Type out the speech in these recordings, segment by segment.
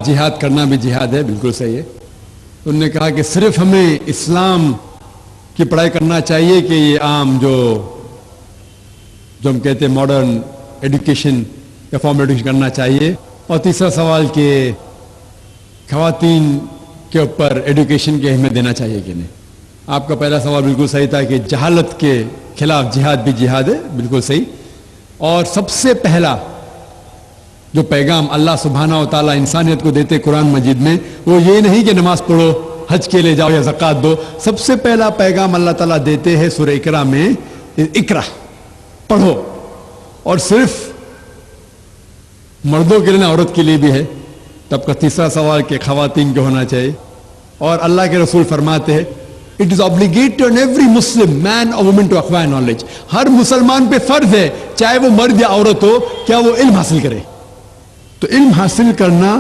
جہاد کرنا بھی جہاد ہے، بالکل صحیح ہے. انہوں نے کہا کہ صرف ہمیں اسلام کی پڑھائی کرنا چاہیے کہ یہ عام جو ہم کہتے ہیں ماڈرن ایڈوکیشن یا فارمل ایڈوکیشن کرنا چاہیے. اور تیسرا سوال کہ خواتین کے اوپر ایڈوکیشن کی اہمیت دینا چاہیے کہ نہیں. آپ کا پہلا سوال بالکل صحیح تھا کہ جہالت کے خلاف جہاد بھی جہاد ہے، بالکل صحیح. اور سب سے پہلا جو پیغام اللہ سبحانہ و تعالیٰ انسانیت کو دیتے قرآن مجید میں وہ یہ نہیں کہ نماز پڑھو، حج کے لے جاؤ یا زکوٰۃ دو. سب سے پہلا پیغام اللہ تعالیٰ دیتے ہیں سورہ اقرا میں، اقرا پڑھو. اور صرف مردوں کے لیے نہ، عورت کے لیے بھی ہے. تب کا تیسرا سوال کہ خواتین کو ہونا چاہیے. اور اللہ کے رسول فرماتے ہیں it is obligatory on every Muslim man or woman to acquire knowledge. ہر مسلمان پہ فرض ہے چاہے وہ مرد یا عورت ہو کیا وہ علم حاصل کرے. تو علم حاصل کرنا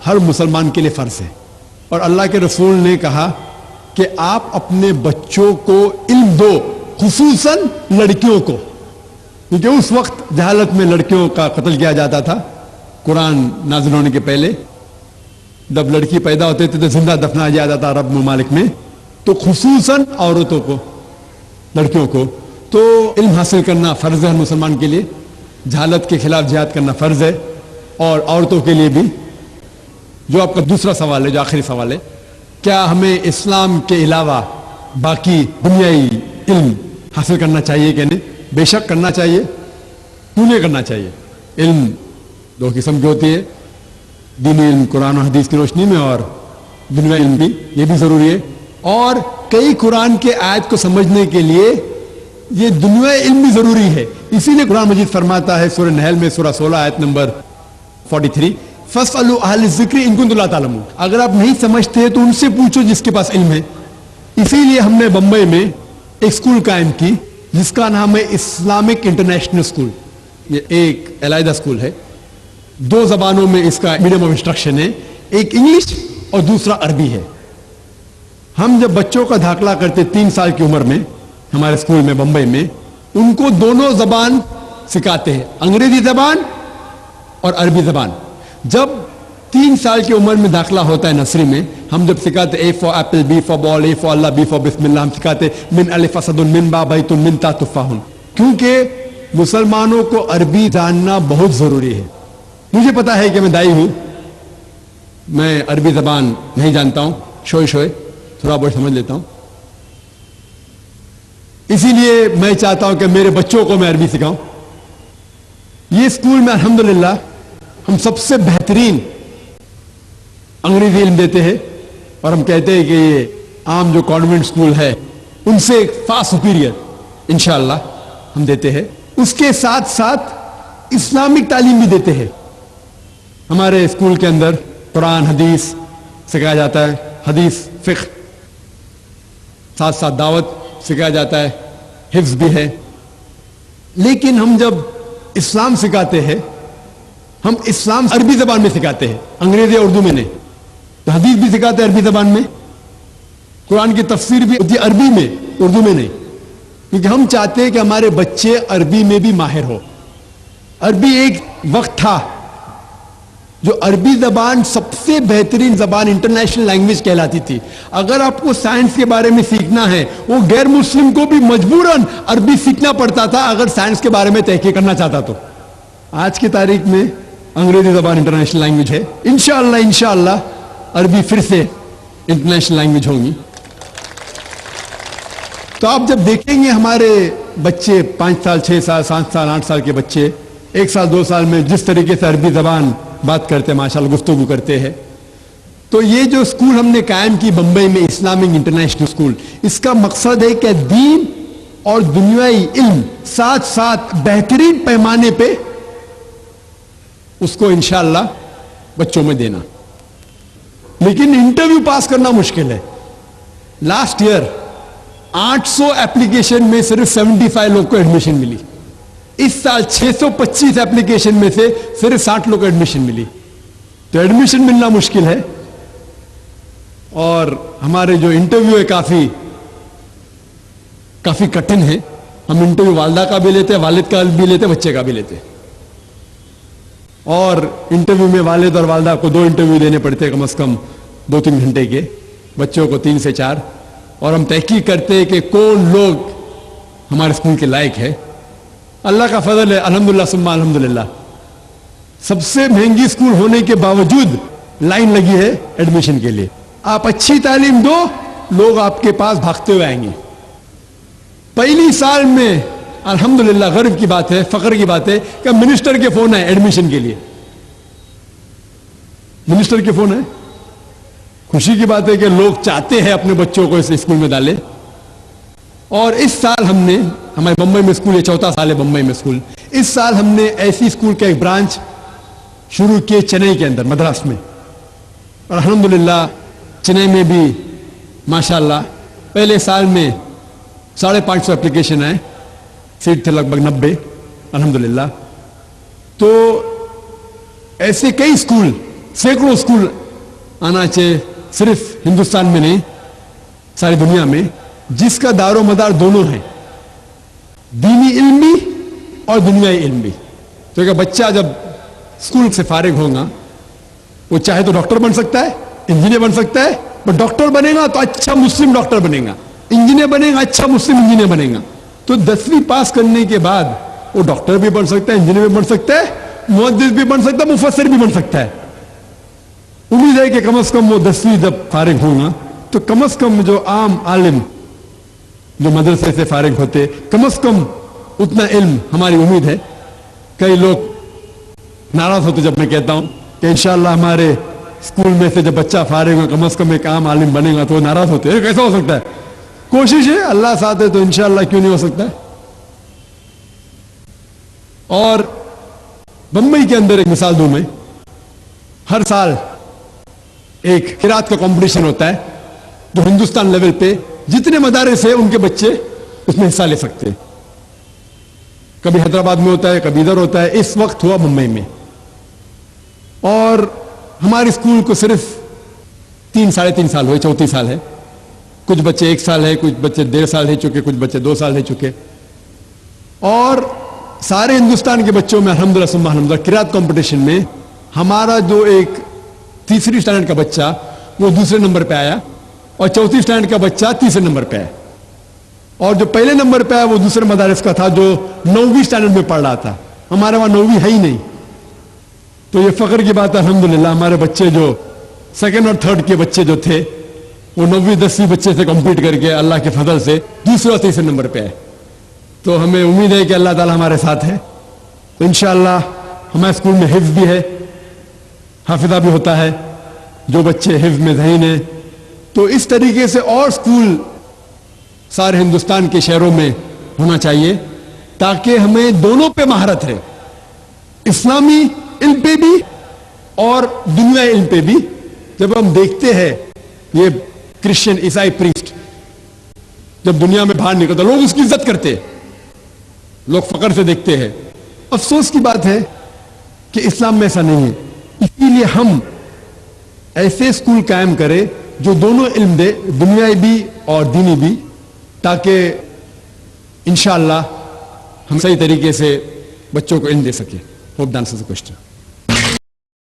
ہر مسلمان کے لیے فرض ہے. اور اللہ کے رسول نے کہا کہ آپ اپنے بچوں کو علم دو، خصوصاً لڑکیوں کو، کیونکہ اس وقت جہالت میں لڑکیوں کا قتل کیا جاتا تھا. قرآن نازل ہونے کے پہلے جب لڑکی پیدا ہوتے تھے تو زندہ دفنایا جاتا تھا عرب ممالک میں. تو خصوصاً عورتوں کو، لڑکیوں کو تو علم حاصل کرنا فرض ہے ہر مسلمان کے لیے. جہالت کے خلاف جہاد کرنا فرض ہے. اور عورتوں کے لیے بھی. جو آپ کا دوسرا سوال ہے، جو آخری سوال ہے، کیا ہمیں اسلام کے علاوہ باقی دنیائی علم حاصل کرنا چاہیے کہ نہیں؟ بے شک کرنا چاہیے. کیوں نہیں کرنا چاہیے؟ علم دو قسم کی ہوتی ہے، دینی علم قرآن و حدیث کی روشنی میں، اور دنیائی علم بھی، یہ بھی ضروری ہے. اور کئی قرآن کے آیت کو سمجھنے کے لیے یہ دنیائی علم بھی ضروری ہے. اسی لیے قرآن مجید فرماتا ہے سورہ نحل میں سورہ 16 آیت نمبر 43 فَاسْأَلُوا أَهْلَ الذِّكْرِ إِن كُنتُمْ لَا تَعْلَمُونَ. اگر آپ نہیں سمجھتے تو ان سے پوچھو جس کے پاس علم ہے. اسی لیے ہم نے بمبئی میں ایک اسکول قائم کی جس کا نام ہے اسلامک انٹرنیشنل اسکول. یہ ایک علیحدہ اسکول ہے. 2 زبانوں میں اس کا میڈیم آف انسٹرکشن ہے، ایک انگلش اور دوسرا عربی ہے. ہم جب بچوں کا داخلہ کرتے 3 سال کی عمر میں ہمارے اسکول میں بمبئی میں، ان کو دونوں زبان سکھاتے ہیں، انگریزی زبان اور عربی زبان. جب 3 سال کی عمر میں داخلہ ہوتا ہے نرسری میں، ہم جب سکھاتے A for apple, B for ball, A for Allah, B for بسم اللہ، ہم سکھاتے من الف اسد من با بیت من تا تفاح. کیونکہ مسلمانوں کو عربی جاننا بہت ضروری ہے. مجھے پتا ہے کہ میں دائی ہوں، میں عربی زبان نہیں جانتا ہوں، شوئے تھوڑا بہت سمجھ لیتا ہوں. اسی لیے میں چاہتا ہوں کہ میرے بچوں کو میں عربی سکھاؤں. یہ اسکول میں الحمدللہ ہم سب سے بہترین انگریزی علم دیتے ہیں، اور ہم کہتے ہیں کہ یہ عام جو کانوینٹ اسکول ہے ان سے فار سپیریئر انشاءاللہ ہم دیتے ہیں. اس کے ساتھ ساتھ اسلامک تعلیم بھی دیتے ہیں. ہمارے اسکول کے اندر قرآن حدیث سکھایا جاتا ہے، حدیث فقہ، ساتھ ساتھ دعوت سکھایا جاتا ہے، حفظ بھی ہے. لیکن ہم جب اسلام سکھاتے ہیں، ہم اسلام عربی زبان میں سکھاتے ہیں، انگریزی اردو میں نہیں. تو حدیث بھی سکھاتے ہیں عربی زبان میں، قرآن کی تفسیر بھی ہوتی ہے عربی میں، اردو میں نہیں. کیونکہ ہم چاہتے ہیں کہ ہمارے بچے عربی میں بھی ماہر ہو. عربی ایک وقت تھا جو عربی زبان سب سے بہترین زبان انٹرنیشنل لینگویج کہلاتی تھی. اگر آپ کو سائنس کے بارے میں سیکھنا ہے، وہ غیر مسلم کو بھی مجبوراً عربی سیکھنا پڑتا تھا اگر سائنس کے بارے میں تحقیق کرنا چاہتا تو. آج کی تاریخ میں انگریزی زبان انٹرنیشنل لینگویج ہے. انشاءاللہ عربی پھر سے انٹرنیشنل لینگویج ہوگی. تو آپ جب دیکھیں گے ہمارے بچے 5 سال 6 سال 7 سال 8 سال کے بچے 1 سال 2 سال میں جس طریقے سے عربی زبان بات کرتے ہیں، ماشاءاللہ گفتگو کرتے ہیں. تو یہ جو اسکول ہم نے قائم کی بمبئی میں اسلامک انٹرنیشنل اسکول، اس کا مقصد ہے کہ دین اور دنیائی علم ساتھ ساتھ بہترین پیمانے پہ اس کو انشاءاللہ بچوں میں دینا. لیکن انٹرویو پاس کرنا مشکل ہے. لاسٹ ایئر 800 ایپلیکیشن میں صرف 75 لوگ کو ایڈمیشن ملی. اس سال 625 ایپلیکیشن میں سے صرف 60 لوگ کو ایڈمیشن ملی. تو ایڈمیشن ملنا مشکل ہے. اور ہمارے جو انٹرویو ہے کافی کٹھن ہے. ہم انٹرویو والدہ کا بھی لیتے ہیں، والد کا بھی لیتے ہیں، بچے کا بھی لیتے ہیں. اور انٹرویو میں والد اور والدہ کو 2 انٹرویو دینے پڑتے کم از کم 2-3 گھنٹے کے, بچوں کو 3 سے 4, اور ہم تحقیق کرتے ہیں کہ کون لوگ ہمارے اسکول کے لائق ہے. اللہ کا فضل ہے, الحمدللہ ثم الحمدللہ, سب سے مہنگی اسکول ہونے کے باوجود لائن لگی ہے ایڈمیشن کے لیے. آپ اچھی تعلیم دو, لوگ آپ کے پاس بھاگتے ہوئے آئیں گے. پہلی سال میں الحمدللہ غرب کی بات ہے, فخر کی بات ہے کہ منسٹر کے فون ہے ایڈمیشن کے لیے. منسٹر کے فون ہے, خوشی کی بات ہے کہ لوگ چاہتے ہیں اپنے بچوں کو اس اسکول میں ڈالے. اور اس سال ہم نے, ہمارے بمبئی میں اسکول, یہ 4تھا سال ہے بمبئی میں اسکول, اس سال ہم نے ایسی اسکول کا ایک برانچ شروع کیے چنئی کے اندر, مدراس میں. اور الحمدللہ چنئی میں بھی ماشاءاللہ پہلے سال میں 550 اپلیکیشن آئے, سیٹ تھے لگ بھگ 90 الحمدللہ. تو ایسے کئی اسکول, سینکڑوں اسکول آنا چاہیے, صرف ہندوستان میں نہیں ساری دنیا میں, جس کا دار و مدار دونوں ہیں, دینی علم بھی اور دنیائی علم بھی. تو کہ بچہ جب اسکول سے فارغ ہوگا وہ چاہے تو ڈاکٹر بن سکتا ہے, انجینئر بن سکتا ہے, بٹ ڈاکٹر بنے گا تو اچھا مسلم ڈاکٹر بنے گا, انجینئر بنے گا اچھا مسلم انجینئر بنے گا. تو 10ویں پاس کرنے کے بعد وہ ڈاکٹر بھی بن سکتا ہے, انجینئر بھی بن سکتا ہے, محدث بھی بن سکتا ہے, مفسر بھی بن سکتا ہے. امید ہے کہ کم از کم وہ 10ویں جب فارغ ہوگا تو کم از کم جو عام عالم جو مدرسے سے فارغ ہوتے, کم از کم اتنا علم ہماری امید ہے. کئی لوگ ناراض ہوتے جب میں کہتا ہوں کہ انشاءاللہ ہمارے اسکول میں سے جب بچہ فارغ ہو کم از کم ایک عام عالم بنے گا, تو وہ ناراض ہوتے ہیں. کیسا ہو سکتا ہے؟ کوشش ہے, اللہ ساتھ ہے تو انشاءاللہ کیوں نہیں ہو سکتا ہے. اور بمبئی کے اندر ایک مثال دوں میں, ہر سال ایک قرات کا کمپٹیشن ہوتا ہے جو ہندوستان لیول پہ جتنے مدارس ہیں ان کے بچے اس میں حصہ لے سکتے ہیں. کبھی حیدرآباد میں ہوتا ہے, کبھی ادھر ہوتا ہے. اس وقت ہوا ممبئی میں, اور ہمارے اسکول کو صرف 3-3.5 سال ہوئے, 34 سال ہے. کچھ بچے 1 سال ہے, کچھ بچے 1.5 سال رہ چکے, کچھ بچے 2 سال رہ چکے. اور سارے ہندوستان کے بچوں میں الحمدللہ ثم الحمدللہ قرات کمپٹیشن میں ہمارا جو ایک 3ری اسٹینڈرڈ کا بچہ وہ 2سرے نمبر پہ آیا, اور 4تھی اسٹینڈرڈ کا بچہ 3سرے نمبر پہ آیا. اور جو پہلے نمبر پہ آیا وہ دوسرے مدارس کا تھا جو 9ویں اسٹینڈرڈ میں پڑھ رہا تھا. ہمارے وہاں 9ویں ہے ہی نہیں. تو یہ فخر کی بات ہے الحمدللہ, ہمارے بچے جو 2nd اور 3rd کے بچے جو تھے وہ 9ویں 10ویں بچے سے کمپیٹ کر کے اللہ کے فضل سے 2سرے اور 3سرے نمبر پہ آئے. تو ہمیں امید ہے کہ اللہ تعالی ہمارے ساتھ ہے. تو انشاءاللہ ہمارے اسکول میں حفظ بھی ہے, حافظہ بھی ہوتا ہے, جو بچے حفظ میں ذہین ہیں. تو اس طریقے سے اور اسکول سارے ہندوستان کے شہروں میں ہونا چاہیے تاکہ ہمیں دونوں پہ مہارت ہے, اسلامی علم پہ بھی اور دنیائی علم پہ بھی. جب ہم دیکھتے ہیں یہ کرسچن عیسائی پریسٹ جب دنیا میں باہر نکلتا لوگ اس کی عزت کرتے, لوگ فخر سے دیکھتے ہیں. افسوس کی بات ہے کہ اسلام میں ایسا نہیں ہے. اسی لیے ہم ایسے اسکول قائم کرے جو دونوں علم دے, دنیائی بھی اور دینی بھی, تاکہ انشاءاللہ ہم صحیح طریقے سے بچوں کو علم دے سکیں. ہوپ ڈانسر سے کوشچن.